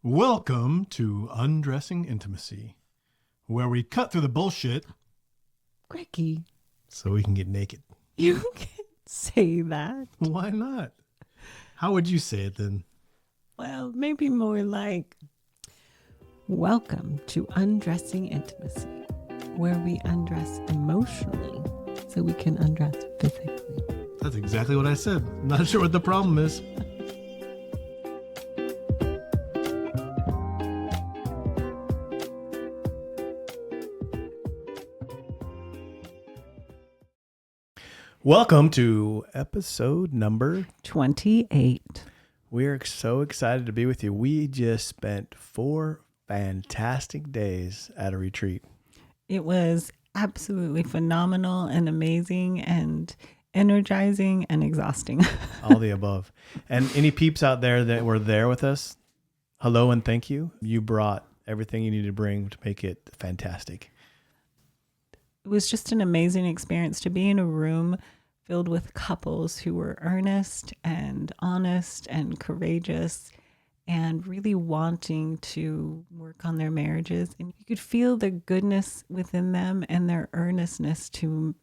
Welcome to Undressing Intimacy, where we cut through the bullshit Greggy, so we can get naked. you can't say that. Why not? How would you say it then? Well, maybe more like, welcome to Undressing Intimacy, where we undress emotionally so we can undress physically. That's exactly what I said. Not sure what the problem is. Welcome to episode number 28. We're so excited to be with you. We just spent 4 fantastic days at a retreat. It was absolutely phenomenal and amazing and energizing and exhausting. All the above. And any peeps out there that were there with us, hello and thank you. You brought everything you needed to bring to make it fantastic. It was just an amazing experience to be in a room filled with couples who were earnest and honest and courageous and really wanting to work on their marriages. And you could feel the goodness within them and their earnestness to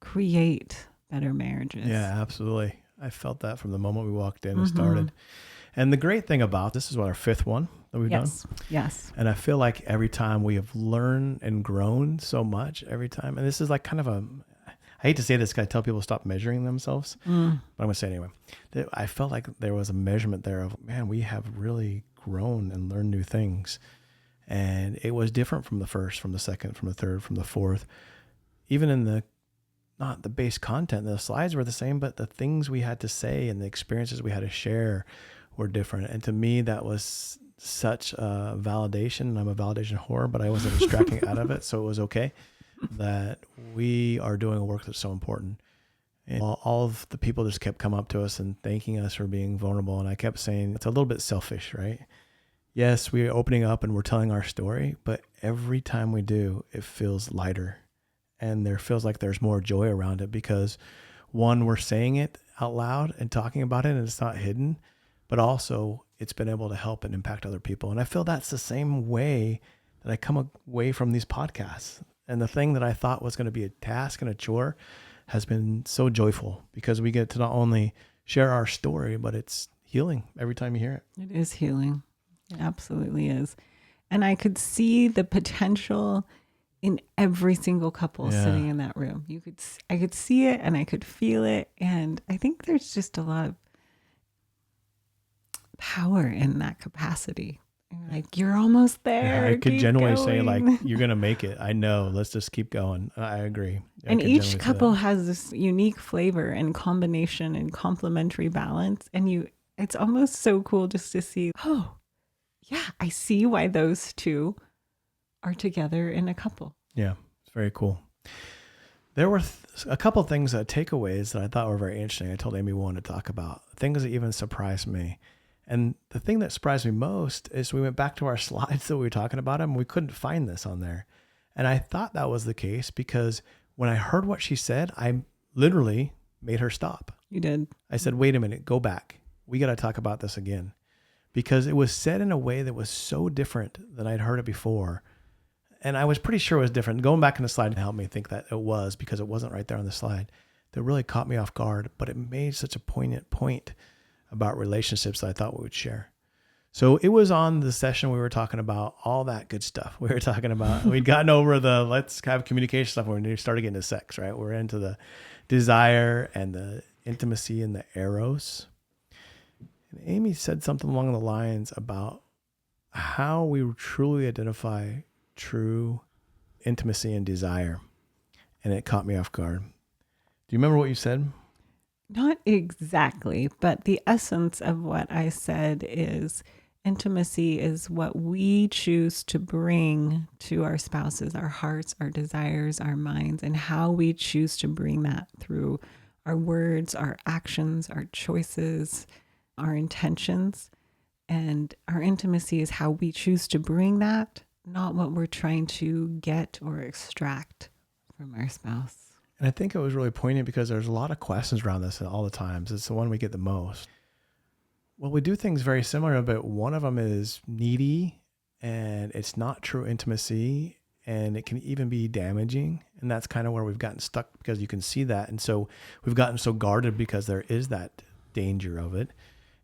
create better marriages. Yeah, absolutely. I felt that from the moment we walked in and started. And the great thing about this is what our 5th one that we've done. Yes. And I feel like every time we have learned and grown so much every time. And this is like kind of I hate to say this because I tell people to stop measuring themselves, but I'm going to say it anyway. I felt like there was a measurement there of, man, we have really grown and learned new things. And it was different from the first, from the second, from the third, from the fourth. Even in not the base content, the slides were the same, but the things we had to say and the experiences we had to share were different. And to me, that was such a validation. And I'm a validation whore, but I wasn't extracting out of it. So it was okay that we are doing a work that's so important. And all of the people just kept coming up to us and thanking us for being vulnerable. And I kept saying, it's a little bit selfish, right? Yes, we're opening up and we're telling our story, but every time we do, it feels lighter. And there feels like there's more joy around it because, one, we're saying it out loud and talking about it and it's not hidden, but also it's been able to help and impact other people. And I feel that's the same way that I come away from these podcasts. And the thing that I thought was going to be a task and a chore has been so joyful because we get to not only share our story, but it's healing every time you hear it. It is healing. It absolutely is. And I could see the potential in every single couple sitting in that room. I could see it and I could feel it. And I think there's just a lot of power in that capacity. Like, you're almost there. Yeah, I could genuinely say, like, you're going to make it. I know. Let's just keep going. I agree. And each couple has this unique flavor and combination and complementary balance. And it's almost so cool just to see, oh, yeah, I see why those two are together in a couple. Yeah, it's very cool. There were a couple of things, takeaways that I thought were very interesting. I told Amy we wanted to talk about, things that even surprised me. And the thing that surprised me most is we went back to our slides that we were talking about and we couldn't find this on there. And I thought that was the case because when I heard what she said, I literally made her stop. You did. I said, wait a minute, go back. We got to talk about this again. Because it was said in a way that was so different than I'd heard it before. And I was pretty sure it was different. Going back in the slide helped me think that it was because it wasn't right there on the slide. That really caught me off guard, but it made such a poignant point about relationships that I thought we would share. So it was on the session we were talking about all that good stuff. We were talking about, we'd gotten over the let's have communication stuff when we started getting to sex, right? We're into the desire and the intimacy and the eros. And Amy said something along the lines about how we truly identify true intimacy and desire. And it caught me off guard. Do you remember what you said? Not exactly, but the essence of what I said is intimacy is what we choose to bring to our spouses, our hearts, our desires, our minds, and how we choose to bring that through our words, our actions, our choices, our intentions. And our intimacy is how we choose to bring that, not what we're trying to get or extract from our spouse. And I think it was really poignant because there's a lot of questions around this all the times. It's the one we get the most. Well, we do things very similar, but one of them is needy and it's not true intimacy and it can even be damaging. And that's kind of where we've gotten stuck because you can see that. And so we've gotten so guarded because there is that danger of it.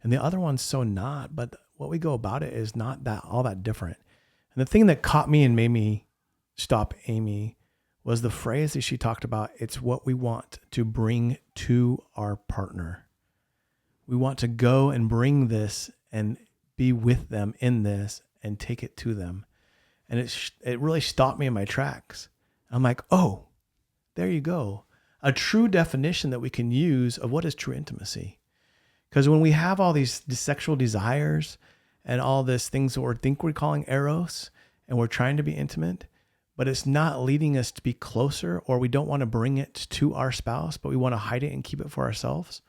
And the other one's so not, but what we go about it is not that all that different. And the thing that caught me and made me stop Amy was the phrase that she talked about. It's what we want to bring to our partner. We want to go and bring this and be with them in this and take it to them. And it really stopped me in my tracks. I'm like, oh, there you go. A true definition that we can use of what is true intimacy. Because when we have all these sexual desires and all this things that we're calling eros, and we're trying to be intimate, but it's not leading us to be closer, or we don't want to bring it to our spouse, but we want to hide it and keep it for ourselves,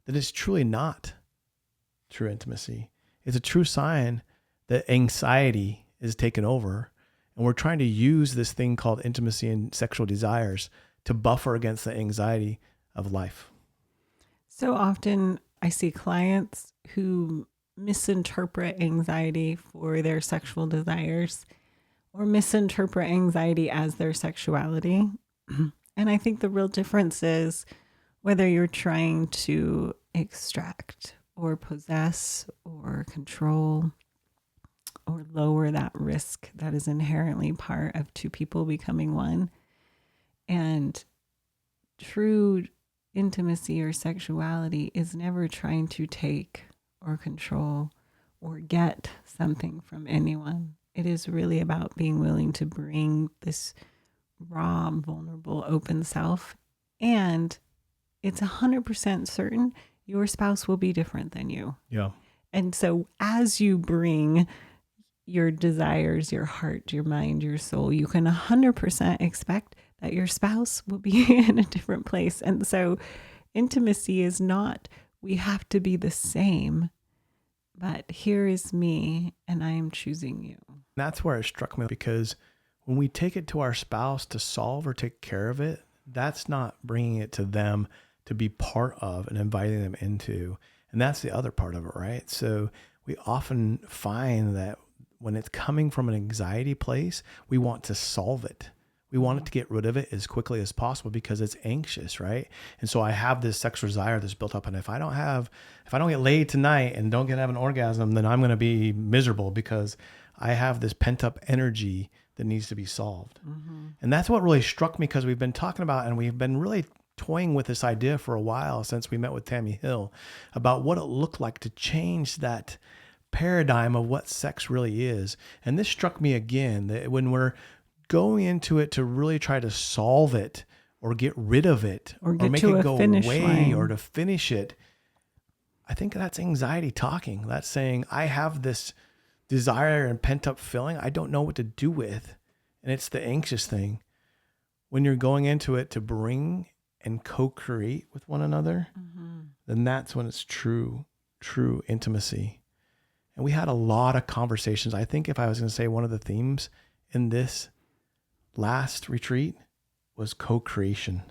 then it's truly not true intimacy. It's a true sign that anxiety is taken over, and we're trying to use this thing called intimacy and sexual desires to buffer against the anxiety of life. So often I see clients who misinterpret anxiety for their sexual desires or misinterpret anxiety as their sexuality. And I think the real difference is whether you're trying to extract or possess or control or lower that risk that is inherently part of two people becoming one. And true intimacy or sexuality is never trying to take or control or get something from anyone. It is really about being willing to bring this raw, vulnerable, open self. And it's 100% certain your spouse will be different than you. Yeah. And so as you bring your desires, your heart, your mind, your soul, you can 100% expect that your spouse will be in a different place. And so intimacy is not, we have to be the same, but here is me and I am choosing you. That's where it struck me, because when we take it to our spouse to solve or take care of it, that's not bringing it to them to be part of and inviting them into. And that's the other part of it, right? So we often find that when it's coming from an anxiety place, we want to solve it. We want it to get rid of it as quickly as possible because it's anxious, right? And so I have this sexual desire that's built up, and if I don't get laid tonight and don't have an orgasm, then I'm going to be miserable because I have this pent up energy that needs to be solved. Mm-hmm. And that's what really struck me, because we've been talking about, and we've been really toying with this idea for a while since we met with Tammy Hill about what it looked like to change that paradigm of what sex really is. And this struck me again, that when we're going into it to really try to solve it or get rid of it or make it go away line. Or to finish it, I think that's anxiety talking. That's saying, I have this desire and pent up feeling I don't know what to do with. And it's the anxious thing. When you're going into it to bring and co-create with one another, then that's when it's true intimacy. And we had a lot of conversations. I think if I was going to say one of the themes in this last retreat was co-creation.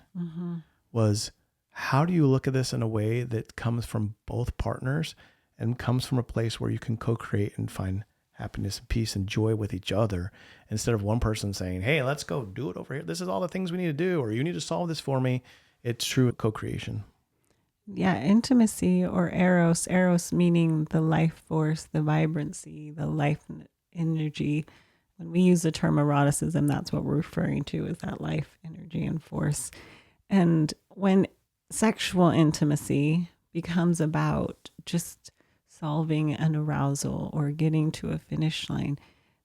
Was how do you look at this in a way that comes from both partners and comes from a place where you can co-create and find happiness and peace and joy with each other, instead of one person saying, hey, let's go do it over here. This is all the things we need to do, or you need to solve this for me. It's true co-creation. Yeah, intimacy or eros meaning the life force, the vibrancy, the life energy. When we use the term eroticism, that's what we're referring to, is that life energy and force. And when sexual intimacy becomes about just solving an arousal or getting to a finish line,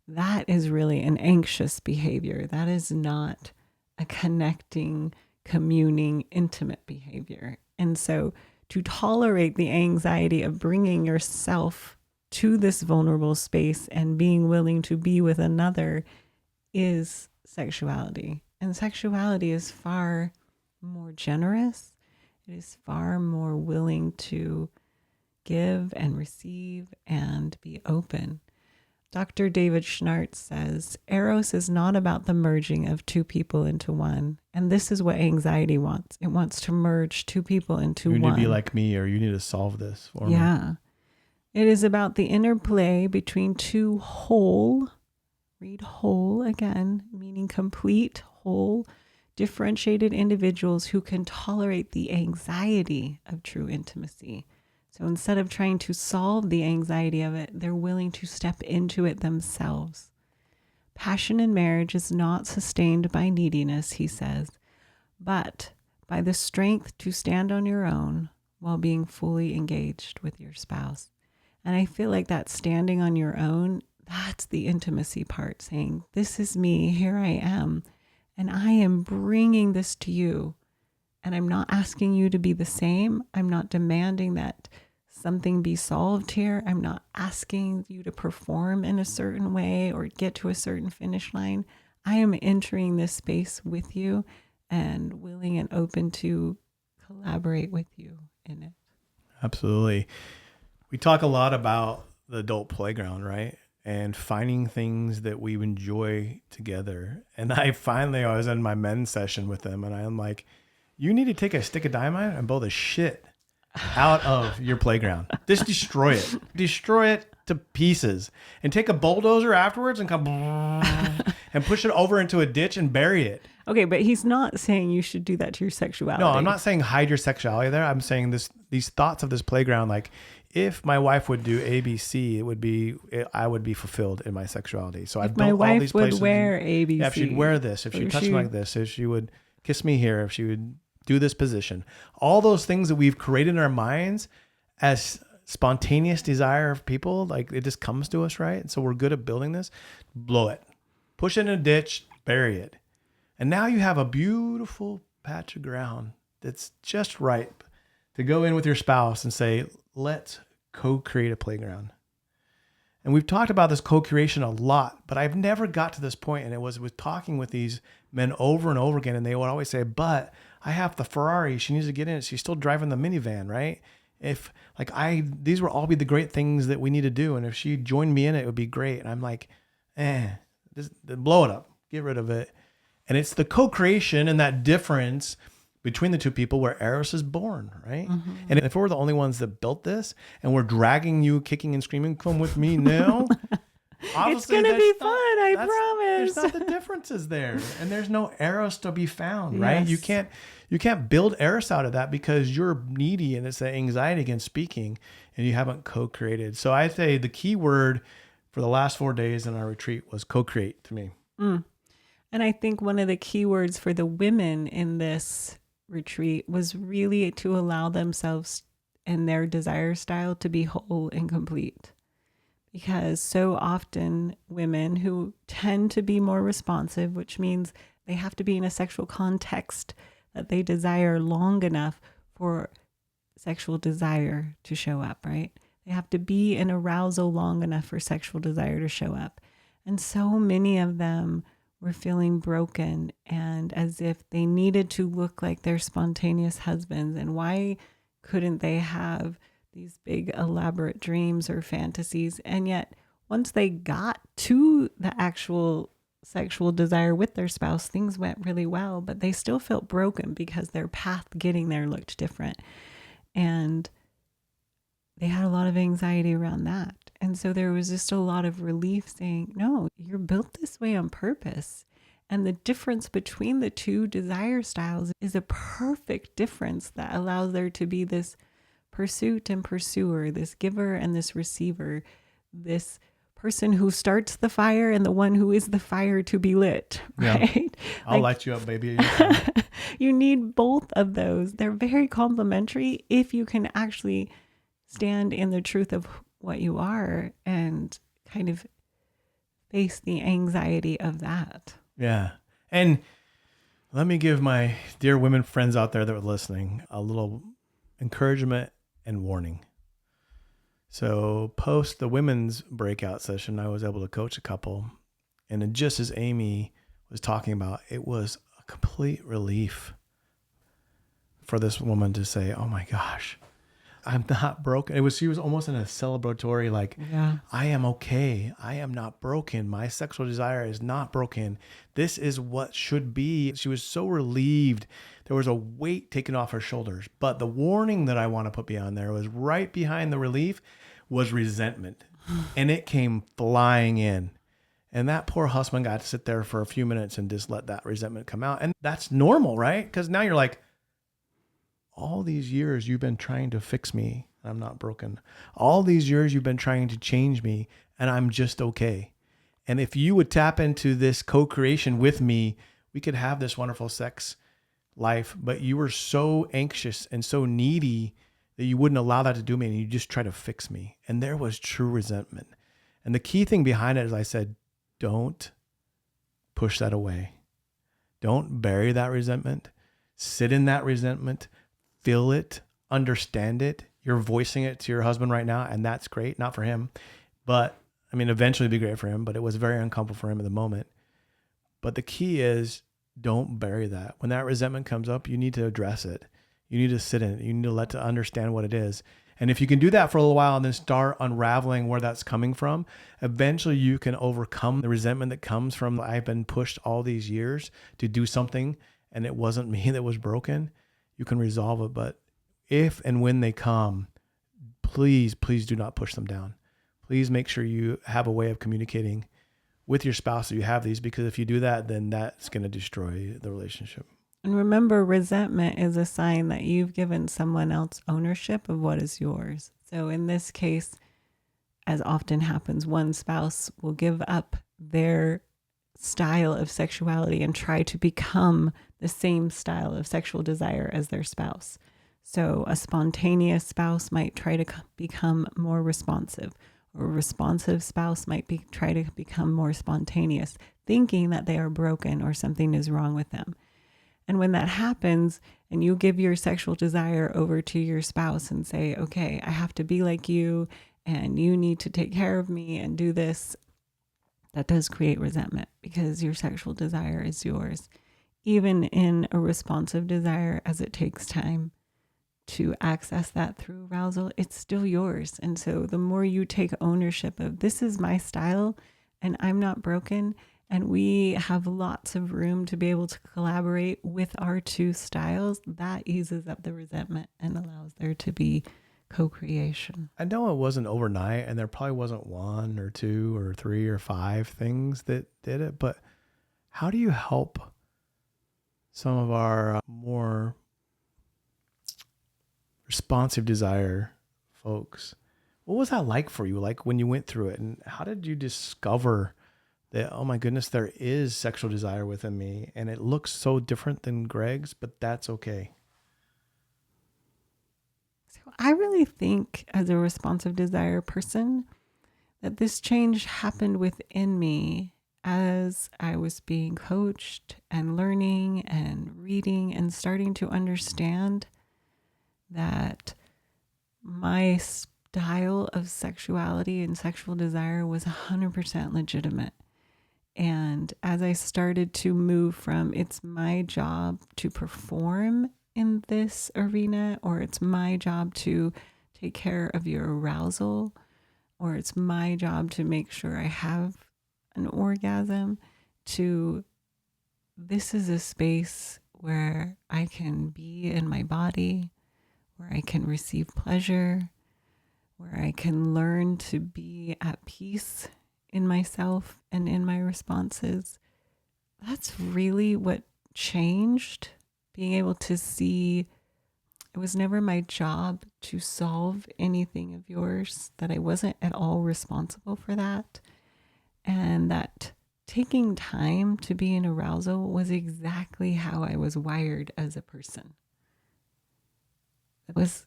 that is really an anxious behavior. That is not a connecting, communing, intimate behavior. And so to tolerate the anxiety of bringing yourself to this vulnerable space and being willing to be with another is sexuality. And sexuality is far more generous. It is far more willing to give and receive and be open. Dr. David Schnartz says, Eros is not about the merging of two people into one. And this is what anxiety wants. It wants to merge two people into one. You need to be like me, or you need to solve this for me. Yeah. It is about the interplay between two whole, read whole again, meaning complete, whole, differentiated individuals who can tolerate the anxiety of true intimacy. So instead of trying to solve the anxiety of it, they're willing to step into it themselves. Passion in marriage is not sustained by neediness, he says, but by the strength to stand on your own while being fully engaged with your spouse. And I feel like that standing on your own, that's the intimacy part, saying, this is me, here I am, and I am bringing this to you. And I'm not asking you to be the same. I'm not demanding that something be solved here. I'm not asking you to perform in a certain way or get to a certain finish line. I am entering this space with you and willing and open to collaborate with you in it. Absolutely. We talk a lot about the adult playground, right? And finding things that we enjoy together. And I was in my men's session with them, and I'm like, you need to take a stick of dynamite and blow the shit out of your playground. Just destroy it. Destroy it to pieces. And take a bulldozer afterwards and come and push it over into a ditch and bury it. Okay, but he's not saying you should do that to your sexuality. No, I'm not saying hide your sexuality there. I'm saying these thoughts of this playground, like if my wife would do ABC, I would be fulfilled in my sexuality. So I've built all these places. My wife would wear ABC. Yeah, if she'd wear this, if she'd touch me like this, if she would kiss me here, if she would do this position, all those things that we've created in our minds as spontaneous desire of people, like it just comes to us, right? And so we're good at building this. Blow it, push it in a ditch, bury it. And now you have a beautiful patch of ground that's just right to go in with your spouse and say, let's co-create a playground. And we've talked about this co-creation a lot, but I've never got to this point. And it was with talking with these men over and over again. And they would always say, but I have the Ferrari. She needs to get in it. She's still driving the minivan, right? These would all be the great things that we need to do. And if she joined me in it, it would be great. And I'm like, just blow it up, get rid of it. And it's the co-creation and that difference between the two people where Eros is born, right? Mm-hmm. And if we're the only ones that built this and we're dragging you kicking and screaming, come with me now. It's going to be fun, I promise. There's not the differences there. And there's no Eros to be found, right? Yes. You can't build Eros out of that because you're needy and it's the anxiety against speaking and you haven't co-created. So I say the key word for the last 4 days in our retreat was co-create to me. Mm. And I think one of the key words for the women in this retreat was really to allow themselves and their desire style to be whole and complete. Because so often women who tend to be more responsive, which means they have to be in a sexual context that they desire long enough for sexual desire to show up, right? They have to be in arousal long enough for sexual desire to show up. And so many of them were feeling broken and as if they needed to look like their spontaneous husbands. And why couldn't they have these big elaborate dreams or fantasies? And yet once they got to the actual sexual desire with their spouse, things went really well, but they still felt broken because their path getting there looked different. And they had a lot of anxiety around that. And so there was just a lot of relief saying, no, you're built this way on purpose. And the difference between the two desire styles is a perfect difference that allows there to be this pursuit and pursuer, this giver and this receiver, this person who starts the fire and the one who is the fire to be lit, right? Yeah. I'll light you up, baby. You need both of those. They're very complementary if you can actually stand in the truth of what you are and kind of face the anxiety of that. Yeah. And let me give my dear women friends out there that are listening a little encouragement and warning. So post the women's breakout session, I was able to coach a couple. And just as Amy was talking about, it was a complete relief for this woman to say, oh my gosh, I'm not broken. She was almost in a celebratory, like, yeah. I am okay. I am not broken. My sexual desire is not broken. This is what should be. She was so relieved. There was a weight taken off her shoulders. But the warning that I want to put beyond there was right behind the relief was resentment. And it came flying in. And that poor husband got to sit there for a few minutes and just let that resentment come out. And that's normal, right? Because now you're like, all these years you've been trying to fix me. I'm not broken. All these years you've been trying to change me, and I'm just okay. And if you would tap into this co-creation with me, we could have this wonderful sex life. But you were so anxious and so needy that you wouldn't allow that to do me, and you just try to fix me. And there was true resentment. And the key thing behind it is I said, don't push that away. Don't bury that resentment. Sit in that resentment. Feel it. Understand it. You're voicing it to your husband right now, and that's great. Not for him, but I mean, eventually it'd be great for him, but it was very uncomfortable for him at the moment. But the key is don't bury that. When that resentment comes up, you need to address it. You need to sit in it. You need to understand what it is. And if you can do that for a little while and then start unraveling where that's coming from, eventually you can overcome the resentment that comes from, I've been pushed all these years to do something and it wasn't me that was broken. You can resolve it. But if and when they come, please do not push them down. Please make sure you have a way of communicating with your spouse that you have these, because if you do that, then that's going to destroy the relationship. And remember, resentment is a sign that you've given someone else ownership of what is yours. So in this case, as often happens, one spouse will give up their style of sexuality and try to become the same style of sexual desire as their spouse. So a spontaneous spouse might try to become more responsive, or a responsive spouse might try to become more spontaneous, thinking that they are broken or something is wrong with them. And when that happens and you give your sexual desire over to your spouse and say, okay, I have to be like you and you need to take care of me and do this, that does create resentment because your sexual desire is yours. Even in a responsive desire, as it takes time to access that through arousal, it's still yours. And so the more you take ownership of this is my style and I'm not broken, and we have lots of room to be able to collaborate with our two styles, that eases up the resentment and allows there to be co-creation. I know it wasn't overnight, and there probably wasn't one or two or three or five things that did it, but how do you help some of our more responsive desire folks? What was that like for you, like when you went through it, and how did you discover that, oh my goodness, there is sexual desire within me and it looks so different than Greg's, but that's okay? So I really think, as a responsive desire person, that this change happened within me as I was being coached and learning and reading and starting to understand that my style of sexuality and sexual desire was 100% legitimate. And as I started to move from it's my job to perform in this arena, or it's my job to take care of your arousal, or it's my job to make sure I have an orgasm, to this is a space where I can be in my body, where I can receive pleasure, where I can learn to be at peace in myself and in my responses. That's really what changed. Being able to see it was never my job to solve anything of yours, that I wasn't at all responsible for that. And that taking time to be in arousal was exactly how I was wired as a person. It was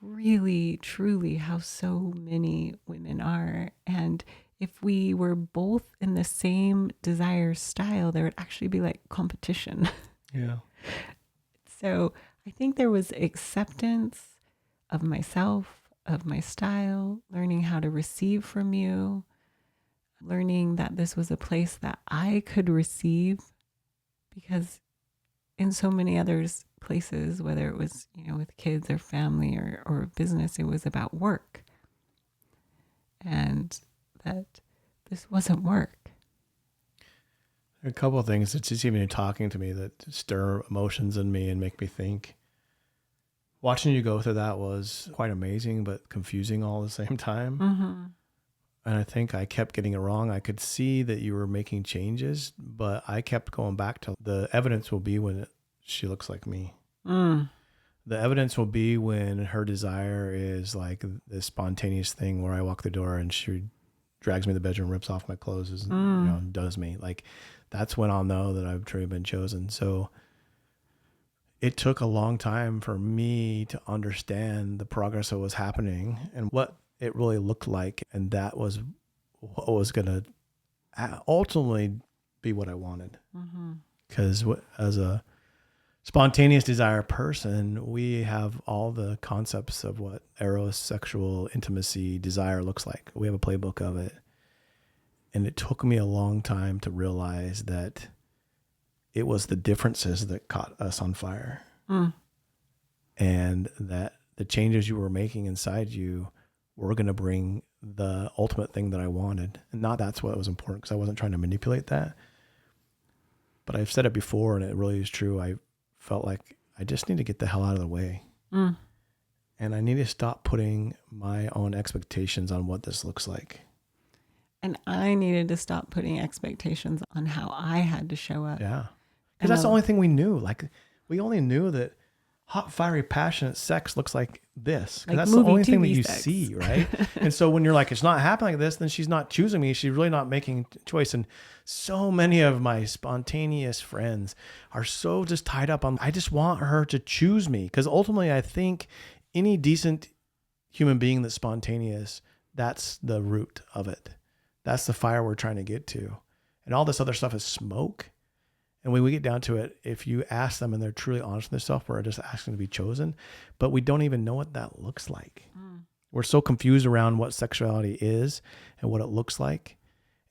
really, truly how so many women are. And if we were both in the same desire style, there would actually be like competition. Yeah. So I think there was acceptance of myself, of my style, learning how to receive from you, learning that this was a place that I could receive, because in so many other places, whether it was, with kids or family or business, it was about work. And that this wasn't work. A couple of things that's just even talking to me that stir emotions in me and make me think. watching you go through that was quite amazing, but confusing all at the same time. Mm-hmm. And I think I kept getting it wrong. I could see that you were making changes, but I kept going back to the evidence will be when she looks like me. Mm. The evidence will be when her desire is like this spontaneous thing where I walk the door and she drags me to the bedroom, rips off my clothes, and does me. Like, that's when I'll know that I've truly been chosen. So it took a long time for me to understand the progress that was happening and what it really looked like. And that was what was going to ultimately be what I wanted. Because as a spontaneous desire person, we have all the concepts of what eros, sexual intimacy, desire looks like. We have a playbook of it. And it took me a long time to realize that it was the differences that caught us on fire. And that the changes you were making inside you were going to bring the ultimate thing that I wanted. And not that's what was important, because I wasn't trying to manipulate that. But I've said it before, and it really is true. I felt like I just need to get the hell out of the way. And I need to stop putting my own expectations on what this looks like. And I needed to stop putting expectations on how I had to show up. Yeah. Because that's the only thing we knew. Like, we only knew that hot, fiery, passionate sex looks like this. Because Like that's the only thing that TV you sex. see, right? And so when you're like, it's not happening like this, then she's not choosing me. She's really not making a choice. And so many of my spontaneous friends are so just tied up on, I just want her to choose me. Because ultimately, I think any decent human being that's spontaneous, that's the root of it. That's the fire we're trying to get to. And all this other stuff is smoke. And when we get down to it, if you ask them and they're truly honest with themselves, we're just asking to be chosen, but we don't even know what that looks like. We're so confused around what sexuality is and what it looks like.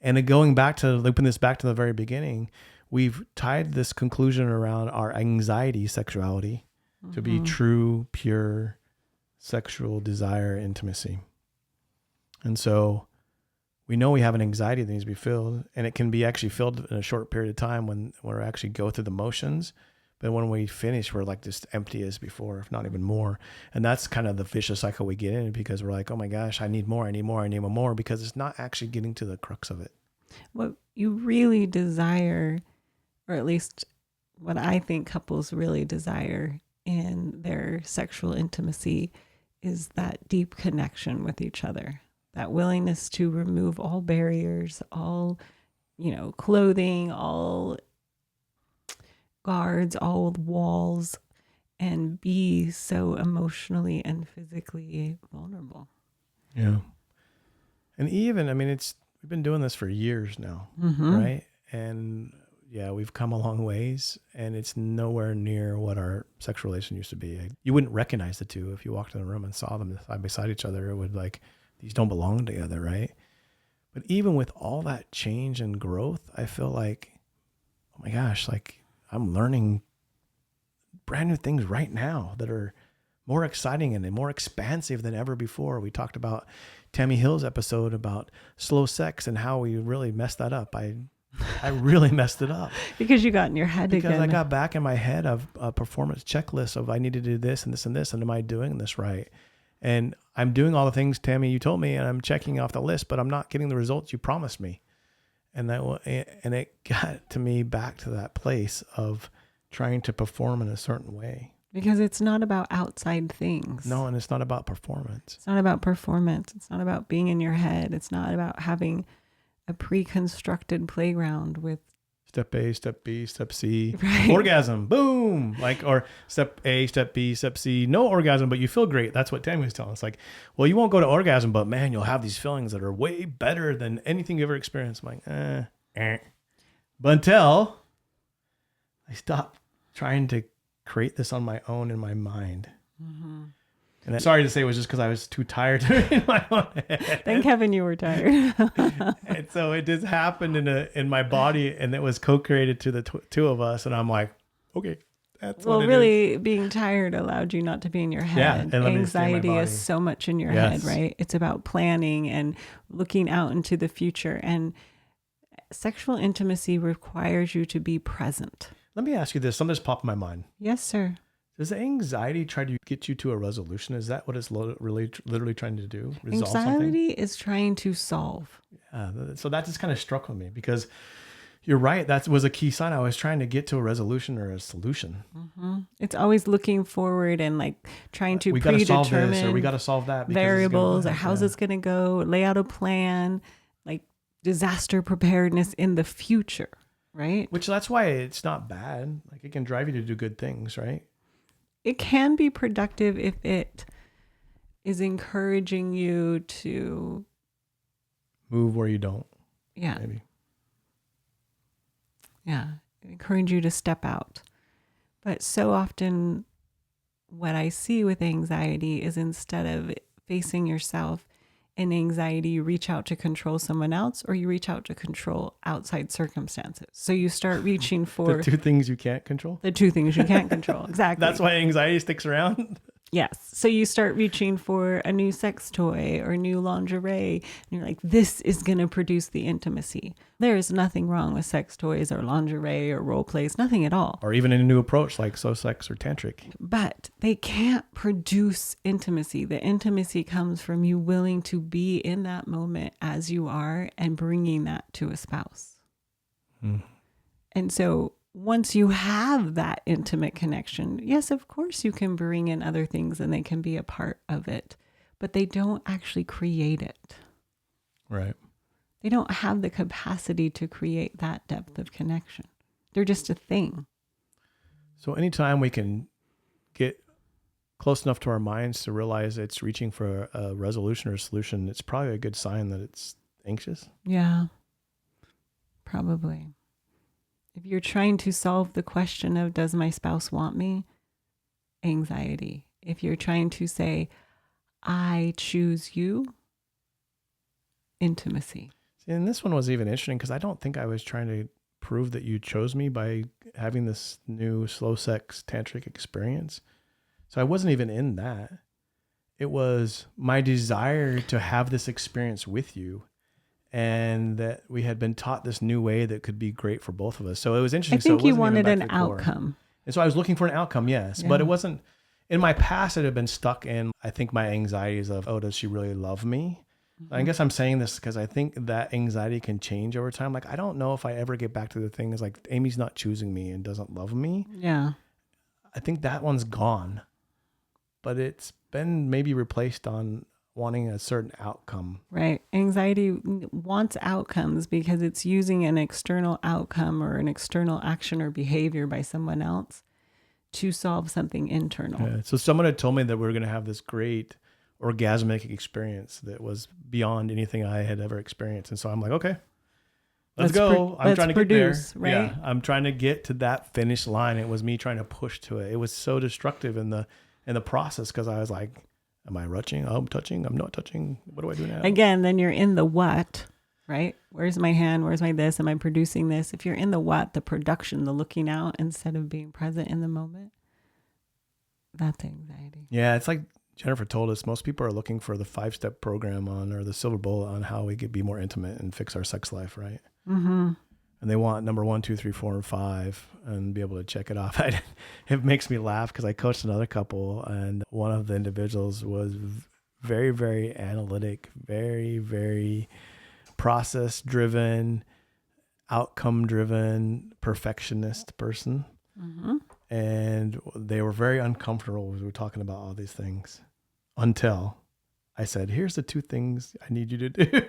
And then going back to looping this back to the very beginning, we've tied this conclusion around our anxiety sexuality to be true, pure sexual desire, intimacy. And so we know we have an anxiety that needs to be filled, and it can be actually filled in a short period of time when we actually go through the motions. But when we finish, we're like just empty as before, if not even more. And that's kind of the vicious cycle we get in, because we're like, oh my gosh, I need more, I need more, I need more, because it's not actually getting to the crux of it. What you really desire, or at least what I think couples really desire in their sexual intimacy, is that deep connection with each other. That willingness to remove all barriers, all, clothing, all guards, all walls, and be so emotionally and physically vulnerable. Yeah. And even, we've been doing this for years now, right? And yeah, we've come a long ways, and it's nowhere near what our sexual relation used to be. You wouldn't recognize the two if you walked in the room and saw them side by side each other. It would these don't belong together, right? But even with all that change and growth, I feel like, oh my gosh, I'm learning brand new things right now that are more exciting and more expansive than ever before. We talked about Tammy Hill's episode about slow sex and how we really messed that up. I really messed it up. Because you got in your head because again. I got back in my head of a performance checklist of I need to do this and this and this, and am I doing this right? And I'm doing all the things, Tammy, you told me, and I'm checking off the list, but I'm not getting the results you promised me. And it got to me back to that place of trying to perform in a certain way. Because it's not about outside things. No, and it's not about performance. It's not about performance. It's not about being in your head. It's not about having a pre-constructed playground with Step A, step B, step C, right. Orgasm, boom. Or step A, step B, step C, no orgasm, but you feel great. That's what Tammy was telling us. Well, you won't go to orgasm, but man, you'll have these feelings that are way better than anything you ever experienced. I'm like, But until I stopped trying to create this on my own in my mind. And I'm sorry to say it was just because I was too tired to in my own head. Thank heaven you were tired. And so it just happened in my body, and it was co-created to the two of us. And I'm like, okay, that's what it really is. Being tired allowed you not to be in your head. Yeah, and let me stay in my Anxiety body. is so much in your Yes. head, right? It's about planning and looking out into the future. And sexual intimacy requires you to be present. Let me ask you this. Something just popped in my mind. Yes, sir. Does the anxiety try to get you to a resolution? Is that what it's really literally trying to do? Resolve something? Anxiety is trying to solve. So that just kind of struck with me because you're right. That was a key sign. I was trying to get to a resolution or a solution. It's always looking forward and like trying to We got to solve this, or predetermine we got to solve that. Because variables or how's it's going to go, lay out a plan, like disaster preparedness in the future, right? Which that's why it's not bad. Like it can drive you to do good things, right? It can be productive if it is encouraging you to move where you don't. Yeah. Maybe. Yeah. Encourage you to step out. But so often what I see with anxiety is instead of facing yourself in anxiety, you reach out to control someone else or you reach out to control outside circumstances. So you start reaching for the two things you can't control. The two things you can't control. Exactly. That's why anxiety sticks around. Yes. So you start reaching for a new sex toy or new lingerie, and you're like, this is going to produce the intimacy. There is nothing wrong with sex toys or lingerie or role plays, nothing at all. Or even a new approach like slow sex or tantric. But they can't produce intimacy. The intimacy comes from you willing to be in that moment as you are and bringing that to a spouse. And so once you have that intimate connection, yes, of course you can bring in other things and they can be a part of it, but they don't actually create it. Right. They don't have the capacity to create that depth of connection. They're just a thing. So anytime we can get close enough to our minds to realize it's reaching for a resolution or a solution, it's probably a good sign that it's anxious. Yeah, probably. If you're trying to solve the question of, does my spouse want me? Anxiety. If you're trying to say, I choose you, intimacy. See, and this one was even interesting because I don't think I was trying to prove that you chose me by having this new slow sex tantric experience. So I wasn't even in that. It was my desire to have this experience with you, and that we had been taught this new way that could be great for both of us. So it was interesting. I think so you wanted an outcome. And so I was looking for an outcome, yes. But it wasn't, in my past, it had been stuck in, I think, my anxieties of, oh, does she really love me? I guess I'm saying this because I think that anxiety can change over time. Like, I don't know if I ever get back to the things like Amy's not choosing me and doesn't love me. Yeah. I think that one's gone. But it's been maybe replaced on wanting a certain outcome. Right. Anxiety wants outcomes because it's using an external outcome or an external action or behavior by someone else to solve something internal. Yeah. So someone had told me that we were going to have this great orgasmic experience that was beyond anything I had ever experienced. And so I'm like, okay, let's go. I'm trying to produce, get there. Right? Yeah, I'm trying to get to that finish line. It was me trying to push to it. It was so destructive in the process because I was like, am I touching? I'm touching. I'm not touching. What do I do now? Again, then you're in the what, right? Where's my hand? Where's my this? Am I producing this? If you're in the what, the production, the looking out instead of being present in the moment, that's anxiety. Yeah, it's like Jennifer told us, most people are looking for the 5-step program or the silver bullet on how we could be more intimate and fix our sex life, right? Mm-hmm. And they want number 1, 2, 3, 4, and 5 and be able to check it off. It makes me laugh because I coached another couple and one of the individuals was very, very analytic, very, very process driven, outcome driven, perfectionist person. Mm-hmm. And they were very uncomfortable as we were talking about all these things until I said, here's the 2 things I need you to do.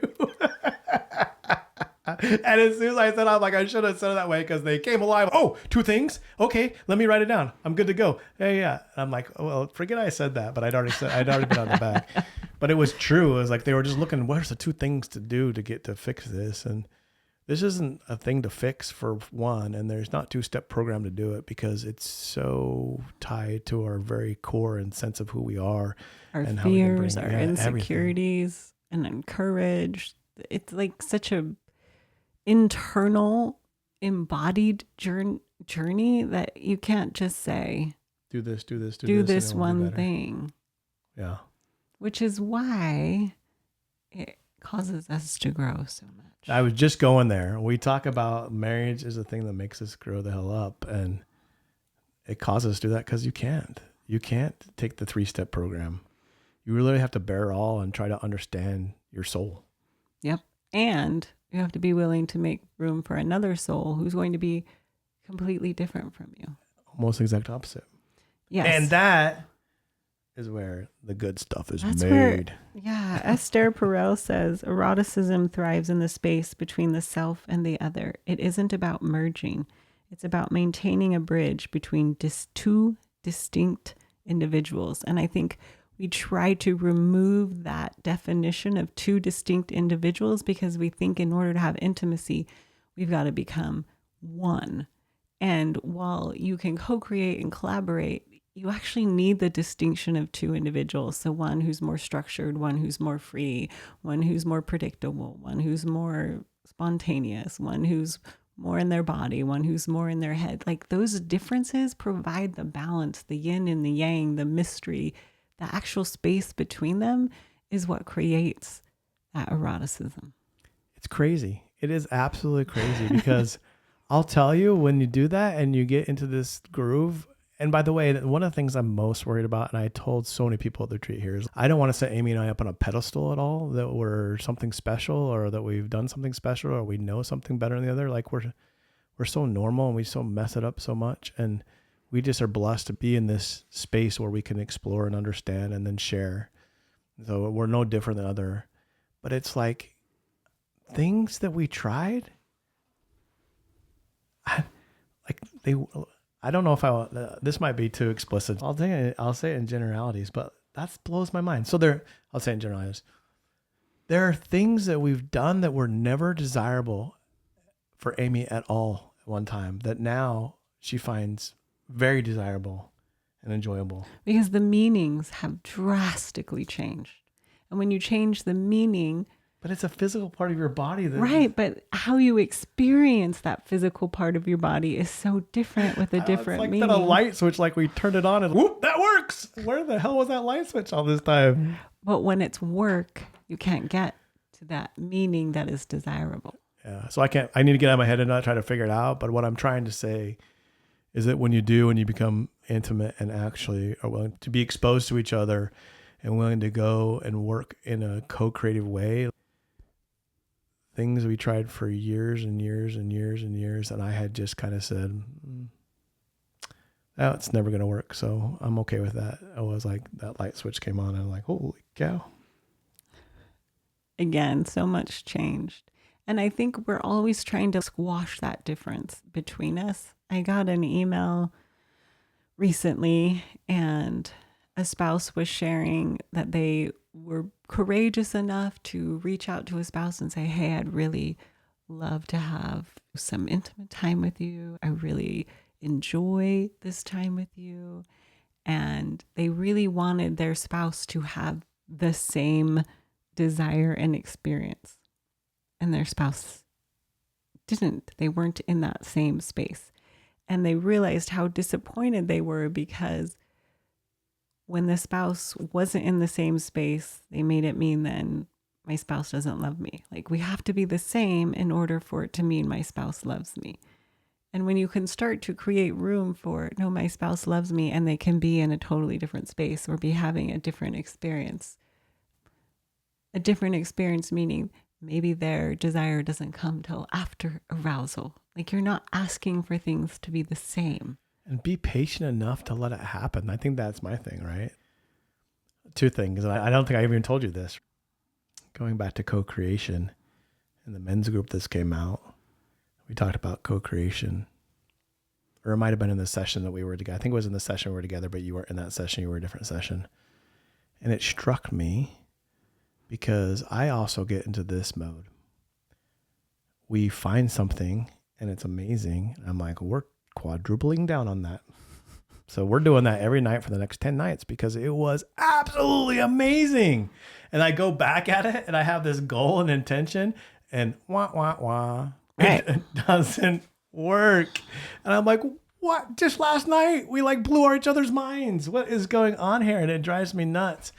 And as soon as I said, I'm like, I should have said it that way because they came alive. Oh, 2 things. Okay, let me write it down. I'm good to go. Yeah. I'm like, oh, well, forget I said that, but I'd already been on the back. But it was true. It was like they were just looking, what's the 2 things to do to get to fix this? And this isn't a thing to fix for one, and there's not 2-step program to do it because it's so tied to our very core and sense of who we are, Our and fears, how we our can bring insecurities, and encourage. It's like such a internal, embodied journey that you can't just say, do this, do this and one thing. Yeah. Which is why it causes us to grow so much. I was just going there. We talk about marriage is a thing that makes us grow the hell up. And it causes us to do that because you can't take the 3-step program. You really have to bear all and try to understand your soul. Yep. And you have to be willing to make room for another soul who's going to be completely different from you. Almost the exact opposite. Yes. And that is where the good stuff is That's made. Yeah. Esther Perel says eroticism thrives in the space between the self and the other. It isn't about merging. It's about maintaining a bridge between two distinct individuals. And I think we try to remove that definition of two distinct individuals because we think in order to have intimacy, we've got to become one. And while you can co-create and collaborate, you actually need the distinction of two individuals. So one who's more structured, one who's more free, one who's more predictable, one who's more spontaneous, one who's more in their body, one who's more in their head. Like those differences provide the balance, the yin and the yang, the mystery, the actual space between them is what creates that eroticism. It's crazy. It is absolutely crazy because I'll tell you, when you do that and you get into this groove, and by the way, one of the things I'm most worried about, and I told so many people at the retreat here, is I don't want to set Amy and I up on a pedestal at all, that we're something special or that we've done something special or we know something better than the other. Like we're so normal and we so mess it up so much. And we just are blessed to be in this space where we can explore and understand and then share. So we're no different than other, but it's like things that we tried, I don't know if this might be too explicit. I'll say it in generalities, but that blows my mind. So I'll say it in generalities. There are things that we've done that were never desirable for Amy at all at one time that now she finds very desirable and enjoyable. Because the meanings have drastically changed. And when you change the meaning, but it's a physical part of your body. Right, but how you experience that physical part of your body is so different with a different meaning. It's like that a light switch, like we turned it on and whoop, that works. Where the hell was that light switch all this time? But when it's work, you can't get to that meaning that is desirable. Yeah, so I need to get out of my head and not try to figure it out. But what I'm trying to say is that when you become intimate and actually are willing to be exposed to each other and willing to go and work in a co-creative way, things we tried for years and years and years and years, and I had just kind of said, "Oh, it's never going to work." So I'm okay with that. I was like, that light switch came on, and I'm like, "Holy cow!" Again, so much changed, and I think we're always trying to squash that difference between us. I got an email recently, and a spouse was sharing that they were courageous enough to reach out to a spouse and say, "Hey, I'd really love to have some intimate time with you. I really enjoy this time with you." And they really wanted their spouse to have the same desire and experience. And their spouse didn't. They weren't in that same space. And they realized how disappointed they were because when the spouse wasn't in the same space, they made it mean then my spouse doesn't love me. Like we have to be the same in order for it to mean my spouse loves me. And when you can start to create room for, no, my spouse loves me, and they can be in a totally different space or be having a different experience meaning maybe their desire doesn't come till after arousal. Like you're not asking for things to be the same. And be patient enough to let it happen. I think that's my thing, right? Two things. And I don't think I even told you this. Going back to co-creation, in the men's group this came out, we talked about co-creation. Or it might have been in the session that we were together. I think it was in the session we were together, but you weren't in that session. You were in a different session. And it struck me because I also get into this mode. We find something and it's amazing. And I'm like, we're quadrupling down on that. So we're doing that every night for the next 10 nights because it was absolutely amazing. And I go back at it and I have this goal and intention and Right. It doesn't work. And I'm like, what? Just last night we like blew each other's minds. What is going on here? And it drives me nuts.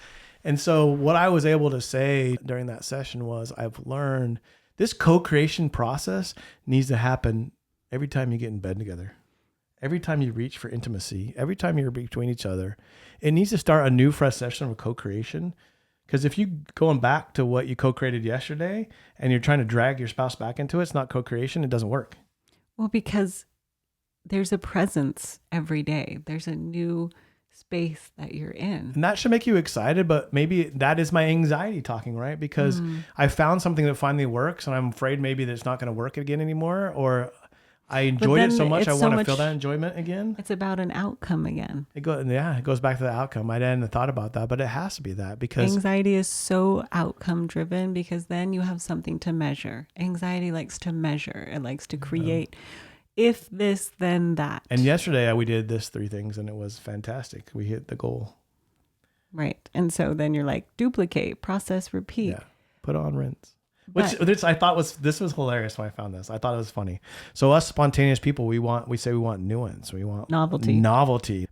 And so what I was able to say during that session was I've learned this co-creation process needs to happen every time you get in bed together. every time you reach for intimacy, every time you're between each other, it needs to start a new fresh session of co-creation. Because if you going back to what you co-created yesterday and you're trying to drag your spouse back into it, it's not co-creation. It doesn't work. Well, because there's a presence every day. There's a new space that you're in. And that should make you excited, but maybe that is my anxiety talking, right? Because I found something that finally works and I'm afraid maybe that it's not going to work again anymore, or I enjoyed it so much I want to feel that enjoyment again. It's about an outcome again. It goes back to the outcome. I hadn't thought about that, but it has to be that, because anxiety is so outcome driven, because then you have something to measure. Anxiety likes to measure. It likes to create. If this, then that. And yesterday we did this 3 things and it was fantastic. We hit the goal. Right. And so then you're like, duplicate, process, repeat. Yeah. Put on, rinse. Which I thought was hilarious when I found this. I thought it was funny. So us spontaneous people, we say we want nuance. We want novelty.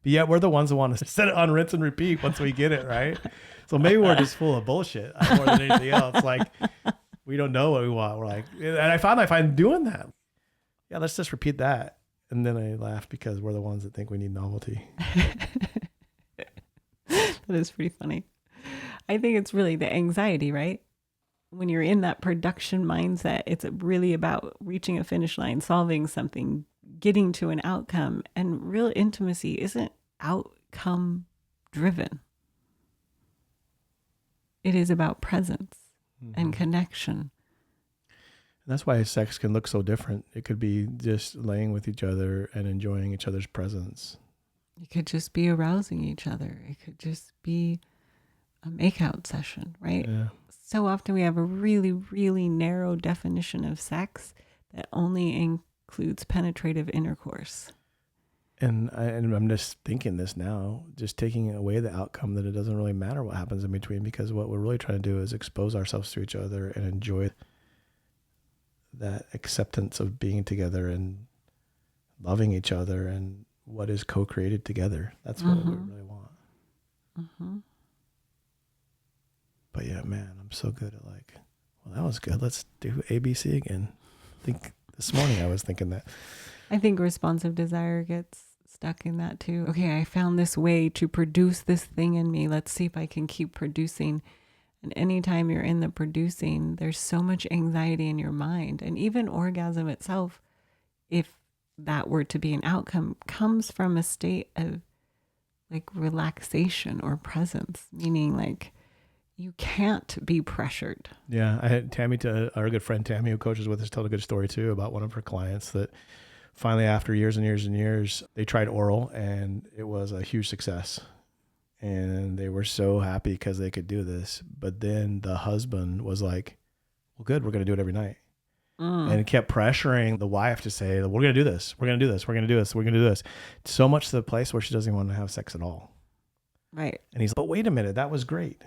But yet we're the ones that want to set it on, rinse, and repeat once we get it, right? So maybe we're just full of bullshit more than anything else. Like, we don't know what we want. We're like, and I find doing that. Yeah, let's just repeat that. And then I laugh because we're the ones that think we need novelty. That is pretty funny. I think it's really the anxiety, right? When you're in that production mindset, it's really about reaching a finish line, solving something, getting to an outcome. And real intimacy isn't outcome driven. It is about presence and connection. And that's why sex can look so different. It could be just laying with each other and enjoying each other's presence. It could just be arousing each other. It could just be a makeout session, right? Yeah. So often we have a really, really narrow definition of sex that only includes penetrative intercourse. And I'm just thinking this now, just taking away the outcome, that it doesn't really matter what happens in between, because what we're really trying to do is expose ourselves to each other and enjoy that acceptance of being together and loving each other and what is co-created together. That's what we really want. Mm-hmm. But yeah, man, I'm so good at well, that was good. Let's do ABC again. I think this morning I was thinking that. I think responsive desire gets stuck in that too. Okay, I found this way to produce this thing in me. Let's see if I can keep producing. And anytime you're in the producing, there's so much anxiety in your mind. And even orgasm itself, if that were to be an outcome, comes from a state of relaxation or presence, meaning you can't be pressured. Yeah, I had Tammy, our good friend Tammy, who coaches with us, told a good story too about one of her clients that finally, after years and years and years, they tried oral and it was a huge success. And they were so happy because they could do this. But then the husband was like, well, good, we're going to do it every night. And kept pressuring the wife to say, we're going to do this. We're going to do this. We're going to do this. We're going to do this. So much to the place where she doesn't even want to have sex at all. Right. And he's like, but wait a minute, that was great.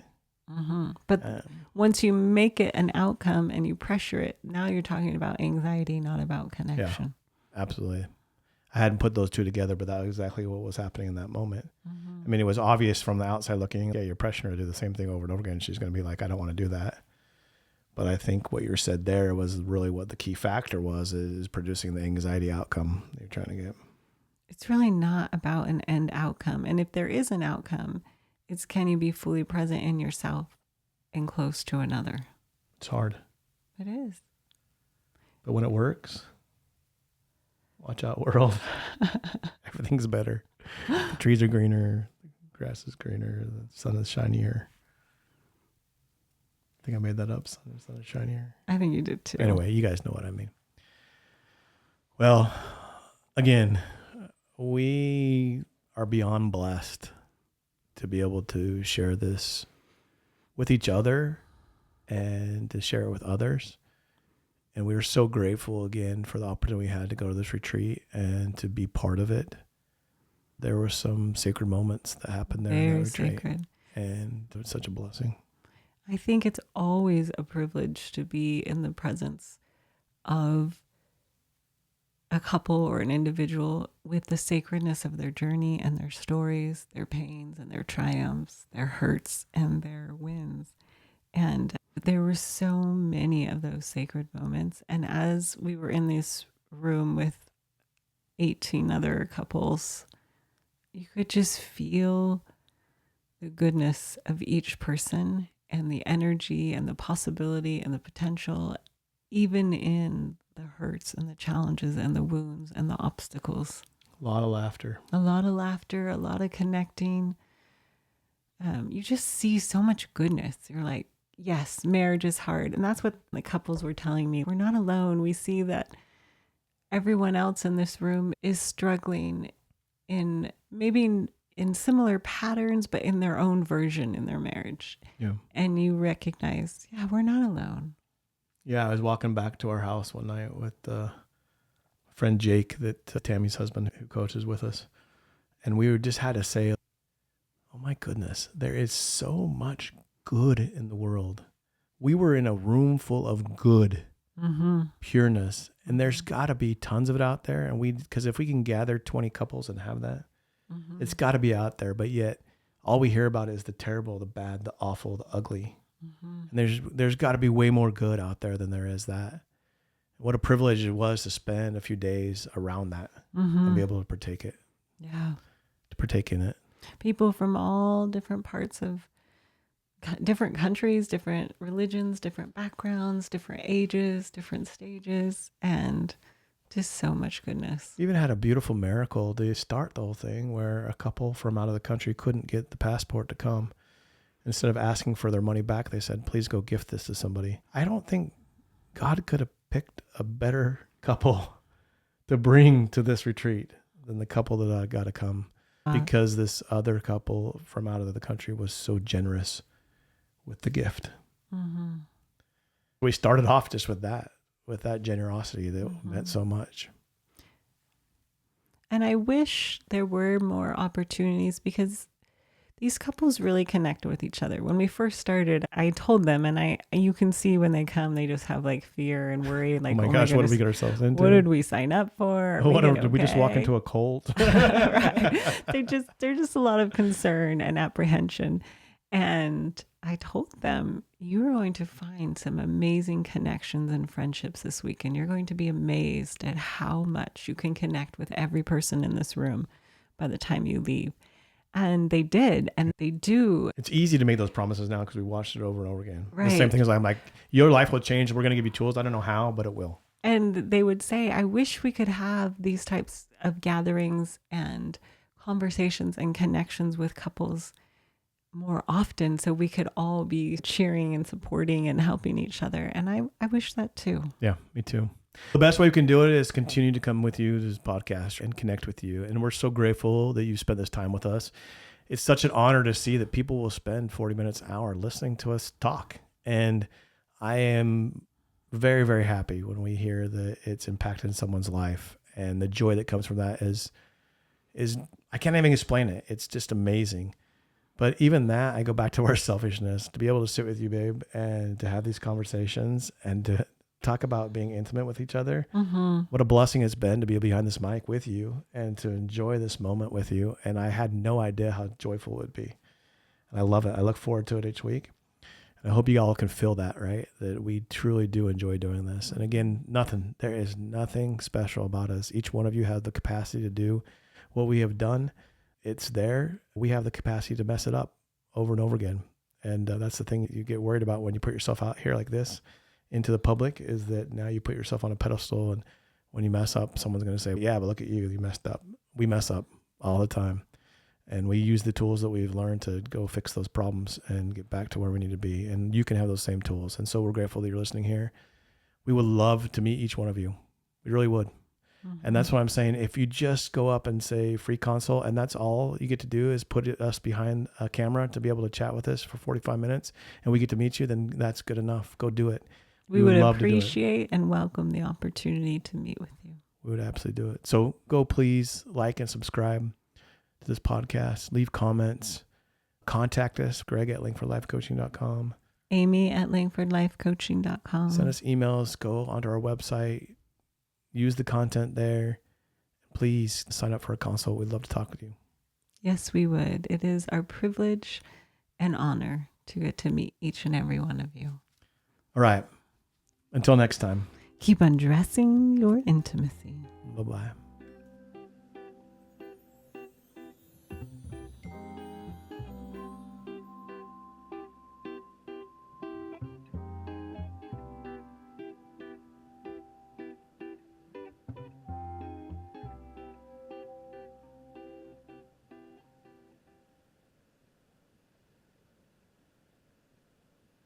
Mm-hmm. But once you make it an outcome and you pressure it, now you're talking about anxiety, not about connection. Yeah, absolutely. I hadn't put those two together, but that was exactly what was happening in that moment. I mean, it was obvious from the outside looking, you're pressuring her to do the same thing over and over again. She's going to be like, I don't want to do that. But I think what you said there was really what the key factor was, is producing the anxiety outcome you're trying to get. It's really not about an end outcome. And if there is an outcome, it's can you be fully present in yourself and close to another? It's hard. It is. But when it works, watch out, world. Everything's better. The trees are greener, the grass is greener, the sun is shinier. I think I made that up. Sun is shinier. I think you did too. Anyway, you guys know what I mean. Well, again, we are beyond blessed to be able to share this with each other and to share it with others. And we were so grateful again for the opportunity we had to go to this retreat and to be part of it. There were some sacred moments that happened there in that retreat. Sacred. And it was such a blessing. I think it's always a privilege to be in the presence of a couple or an individual with the sacredness of their journey and their stories, their pains and their triumphs, their hurts and their wins. And there were so many of those sacred moments. And as we were in this room with 18 other couples, you could just feel the goodness of each person and the energy and the possibility and the potential, even in the hurts and the challenges and the wounds and the obstacles. A lot of laughter. A lot of laughter, a lot of connecting. You just see so much goodness. You're like, yes, marriage is hard. And that's what the couples were telling me. We're not alone. We see that everyone else in this room is struggling in maybe in similar patterns, but in their own version in their marriage. Yeah. And you recognize, yeah, we're not alone. Yeah, I was walking back to our house one night with friend Jake, that Tammy's husband, who coaches with us. And we just had to say, oh my goodness, there is so much good in the world. We were in a room full of good, pureness, and there's got to be tons of it out there. And because if we can gather 20 couples and have that, it's got to be out there. But yet all we hear about is the terrible, the bad, the awful, the ugly. And there's got to be way more good out there than there is that. What a privilege it was to spend a few days around that and be able to partake in it. People from all different parts of different countries, different religions, different backgrounds, different ages, different stages, and just so much goodness. Even had a beautiful miracle to start the whole thing where a couple from out of the country couldn't get the passport to come. Instead of asking for their money back, they said, please go gift this to somebody. I don't think God could have picked a better couple to bring to this retreat than the couple that I got to come, because this other couple from out of the country was so generous with the gift. We started off just with that generosity that meant so much. And I wish there were more opportunities, because these couples really connect with each other. When we first started, I told them, and you can see when they come, they just have like fear and worry. Like, oh my gosh, what did we get ourselves into? What did we sign up for? Did we just walk into a cult? Right. They're just a lot of concern and apprehension. And I told them, you're going to find some amazing connections and friendships this week, and you're going to be amazed at how much you can connect with every person in this room by the time you leave. And they did, and they do. It's easy to make those promises now because we watched it over and over again. Right. The same thing as I'm like, your life will change. We're going to give you tools. I don't know how, but it will. And they would say, I wish we could have these types of gatherings and conversations and connections with couples more often, so we could all be cheering and supporting and helping each other. And I wish that too. Yeah, me too. The best way we can do it is continue to come with you to this podcast and connect with you. And we're so grateful that you spent this time with us. It's such an honor to see that people will spend 40 minutes, an hour listening to us talk. And I am very, very happy when we hear that it's impacted someone's life. And the joy that comes from that is I can't even explain it. It's just amazing. But even that, I go back to our selfishness, to be able to sit with you, babe, and to have these conversations and to talk about being intimate with each other. What a blessing it's been to be behind this mic with you and to enjoy this moment with you. And I had no idea how joyful it would be. And I love it. I look forward to it each week. And I hope you all can feel that, right? That we truly do enjoy doing this. And again, there is nothing special about us. Each one of you has the capacity to do what we have done. It's there. We have the capacity to mess it up over and over again. And that's the thing you get worried about when you put yourself out here like this into the public, is that now you put yourself on a pedestal, and when you mess up, someone's going to say, yeah, but look at you, you messed up. We mess up all the time. And we use the tools that we've learned to go fix those problems and get back to where we need to be. And you can have those same tools. And so we're grateful that you're listening here. We would love to meet each one of you. We really would. And that's what I'm saying. If you just go up and say free consult, and that's all you get to do is put us behind a camera to be able to chat with us for 45 minutes, and we get to meet you, then that's good enough. Go do it. We would appreciate and welcome the opportunity to meet with you. We would absolutely do it. So go please like and subscribe to this podcast. Leave comments. Contact us, Greg at linkfordlifecoaching.com. Amy at linkfordlifecoaching.com. Send us emails. Go onto our website. Use the content there. Please sign up for a consult. We'd love to talk with you. Yes, we would. It is our privilege and honor to get to meet each and every one of you. All right. Until next time. Keep undressing your intimacy. Bye-bye.